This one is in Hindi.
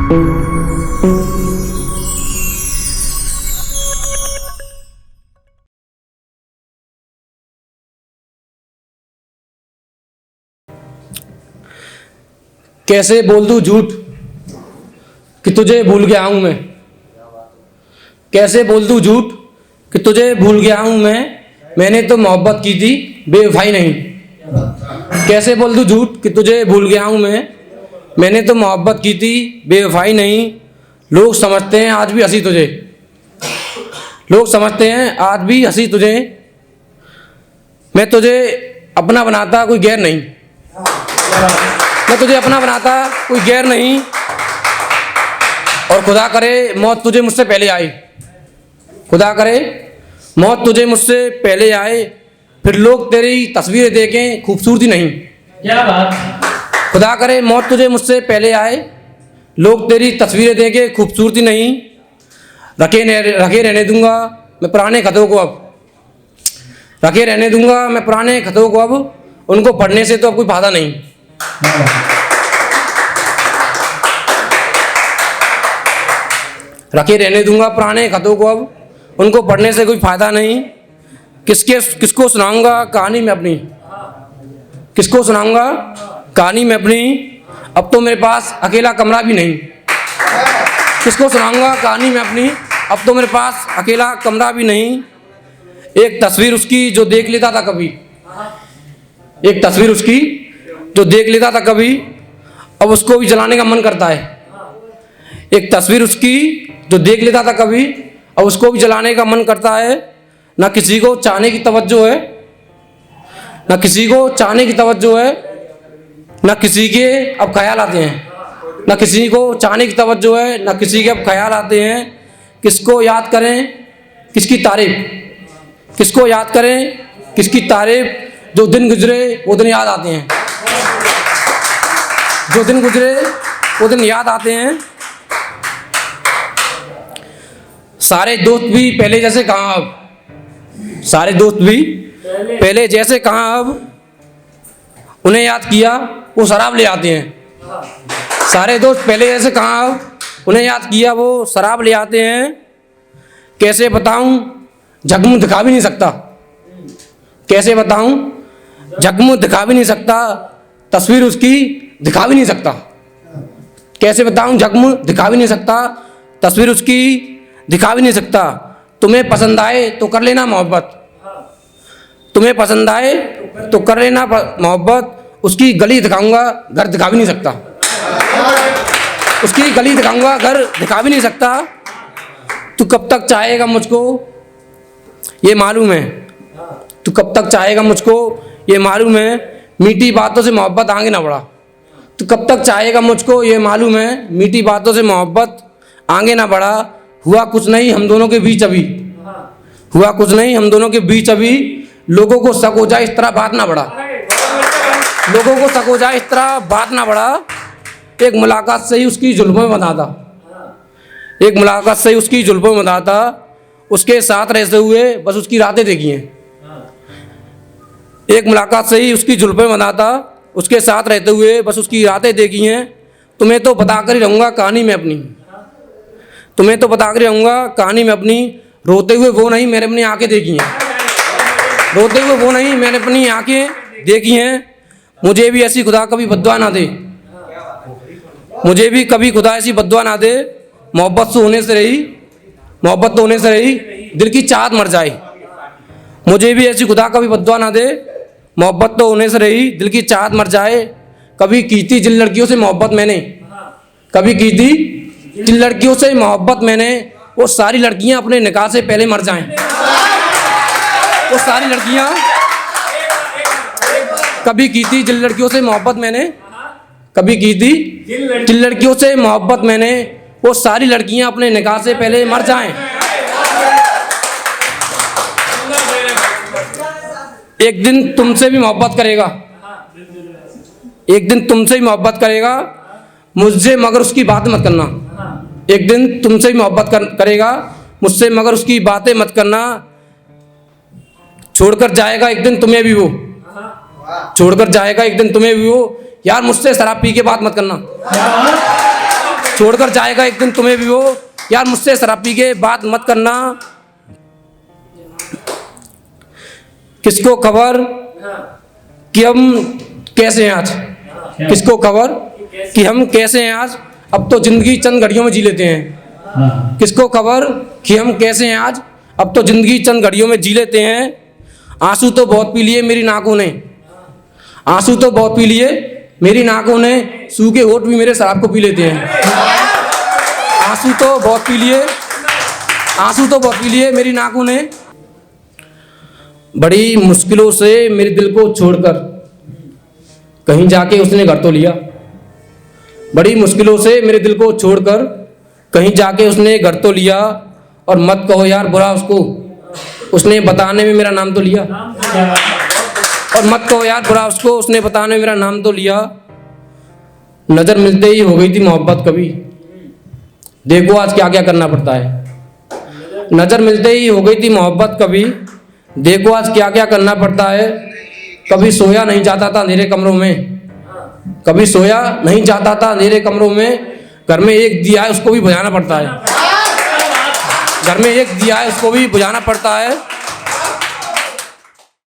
कैसे बोल दूं झूठ कि तुझे भूल गया हूं मैं। कैसे बोल दूं झूठ कि तुझे भूल गया हूं मैंने तो मोहब्बत की थी बेवफाई नहीं। कैसे बोल दूं झूठ कि तुझे भूल गया हूं मैंने तो मोहब्बत की थी बेवफाई नहीं। लोग समझते हैं आज भी हंसी तुझे, लोग समझते हैं आज भी हंसी तुझे। मैं तुझे अपना बनाता कोई गैर नहीं, मैं तुझे अपना बनाता कोई गैर नहीं। और खुदा करे मौत तुझे मुझसे पहले आए, खुदा करे मौत तुझे मुझसे पहले आए, फिर लोग तेरी तस्वीरें देखें खूबसूरती नहीं। क्या बात। खुदा करे मौत तुझे मुझसे पहले आए, लोग तेरी तस्वीरें देखें खूबसूरती नहीं। रखे रहने दूंगा मैं पुराने खतों को, अब रखे रहने दूंगा मैं पुराने खतों को, अब उनको पढ़ने से तो अब कोई फायदा नहीं। रखे रहने दूंगा पुराने खतों को, अब उनको पढ़ने से कोई फायदा नहीं। किसको सुनाऊंगा कहानी में अपनी, किसको सुनाऊंगा कहानी में अपनी, अब तो मेरे पास अकेला कमरा भी नहीं। किसको सुनाऊंगा कहानी में अपनी, अब तो मेरे पास अकेला कमरा भी नहीं। एक तस्वीर उसकी जो देख लेता था कभी, एक तस्वीर उसकी जो देख लेता था कभी, अब उसको भी जलाने का मन करता है। एक तस्वीर उसकी जो देख लेता था कभी, अब उसको भी जलाने का मन करता है। ना किसी को चाहने की तवज्जो है, ना किसी को चाहने की तवज्जो है, ना किसी के अब ख्याल आते हैं। ना किसी को चाहने की तवज्जो है, ना किसी के अब ख्याल आते हैं। किसको याद करें किसकी तारीफ, किसको याद करें किसकी तारीफ, जो दिन गुजरे वो दिन याद आते हैं, जो दिन गुजरे वो दिन याद आते हैं। सारे दोस्त भी पहले जैसे कहाँ अब, सारे दोस्त भी पहले जैसे कहाँ अब, उन्हें याद किया वो शराब ले आते हैं। सारे दोस्त पहले जैसे कहाँ अब, उन्हें याद किया वो शराब ले आते हैं। कैसे बताऊं झगमु दिखा भी नहीं सकता, कैसे बताऊं झगमु दिखा भी नहीं सकता, तस्वीर उसकी दिखा भी नहीं सकता। कैसे बताऊं झगमु दिखा भी नहीं सकता, तस्वीर उसकी दिखा भी नहीं सकता। तुम्हें पसंद आए तो कर लेना मोहब्बत, तुम्हें पसंद आए तो कर लेना मोहब्बत, उसकी गली दिखाऊंगा घर दिखा भी नहीं सकता, उसकी गली दिखाऊंगा घर दिखा भी नहीं सकता। तू कब तक चाहेगा मुझको ये मालूम है, तू कब तक चाहेगा मुझको ये मालूम है, मीठी बातों से मोहब्बत आगे ना बढ़ा। तू कब तक चाहेगा मुझको ये मालूम है, मीठी बातों से मोहब्बत आगे ना बढ़ा। हुआ कुछ नहीं हम दोनों के बीच अभी, हुआ कुछ नहीं हम दोनों के बीच अभी, लोगों को शक हो जाए इस तरह बात ना बढ़ा, लोगों को शक हो जाए इस तरह बात ना बढ़ा। एक मुलाकात से ही उसकी जुल्फों में बंधा था, एक मुलाकात से ही उसकी जुल्फों में बंधा था, उसके साथ रहते हुए बस उसकी रातें देखी हैं। एक मुलाकात से ही उसकी जुल्फों में बंधा था, उसके साथ रहते हुए बस उसकी रातें देखी हैं। तुम्हें तो बताकर ही रहूँगा कहानी में अपनी, तुम्हें तो बताकर ही रहूँगा कहानी में अपनी। रोते हुए वो नहीं मैंने अपनी आंखें देखी हैं, रोते हुए वो नहीं मैंने अपनी आंखें देखी हैं। मुझे भी ऐसी खुदा कभी बद्दुआ ना दे, मुझे भी कभी खुदा ऐसी बद्दुआ ना दे। मोहब्बत से होने से रही, मोहब्बत तो होने से रही, दिल की चाहत मर जाए। मुझे भी ऐसी खुदा कभी बद्दुआ ना दे, मोहब्बत तो होने से रही, दिल की चाहत मर जाए। कभी की थी जिन लड़कियों से मोहब्बत मैंने, कभी की थी जिन लड़कियों से मोहब्बत मैंने, वो सारी लड़कियां अपने निकाह से पहले मर जाएं। वो सारी लड़कियां, कभी की थी जिन लड़कियों से मोहब्बत मैंने, कभी की थी जिन लड़कियों से मोहब्बत मैंने, वो सारी लड़कियां अपने निकाह से पहले मर जाएं। एक दिन तुमसे भी मोहब्बत करेगा, एक दिन तुमसे भी मोहब्बत करेगा, मुझसे मगर उसकी बातें मत करना। एक दिन तुमसे भी मोहब्बत करेगा, मुझसे मगर उसकी बातें मत करना। छोड़कर जाएगा एक दिन तुम्हें भी वो, छोड़कर जाएगा एक दिन तुम्हें भी वो। यार मुझसे शराब पी के बात मत करना, छोड़कर जाएगा एक दिन तुम्हें भी वो। यार मुझसे शराब पी के बात मत करना। किसको खबर कि हम कैसे हैं आज, किसको खबर कि हम कैसे हैं आज, अब तो जिंदगी चंद घड़ियों में जी लेते हैं। किसको खबर कि हम कैसे हैं आज, अब तो जिंदगी चंद घड़ियों में जी लेते हैं। आंसू तो बहुत पी लिए मेरी नाकों ने, आंसू तो बहुत पी लिए मेरी नाकों ने, सूखे होठ भी मेरे शराब को पी लेते हैं। आंसू तो बहुत पी लिए, आंसू तो बहुत पी लिए मेरी नाकों ने। बड़ी मुश्किलों से मेरे दिल को छोड़कर कहीं जाके उसने घर तो लिया। बड़ी मुश्किलों से मेरे दिल को छोड़कर कहीं जाके उसने घर तो लिया। और मत कहो यार बुरा उसको, उसने बताने में मेरा नाम तो लिया। और मत कहो यार बुरा उसको, उसने बताने में मेरा नाम तो लिया। नज़र मिलते ही हो गई थी मोहब्बत कभी, देखो आज क्या क्या करना पड़ता है। नज़र मिलते ही हो गई थी मोहब्बत कभी, देखो आज क्या क्या करना पड़ता है। कभी सोया नहीं जाता था अंधेरे कमरों में, कभी सोया नहीं जाता था अंधेरे कमरों में। घर में एक दिया है उसको भी बुझाना पड़ता है, घर में एक दिया है उसको भी बुझाना पड़ता है।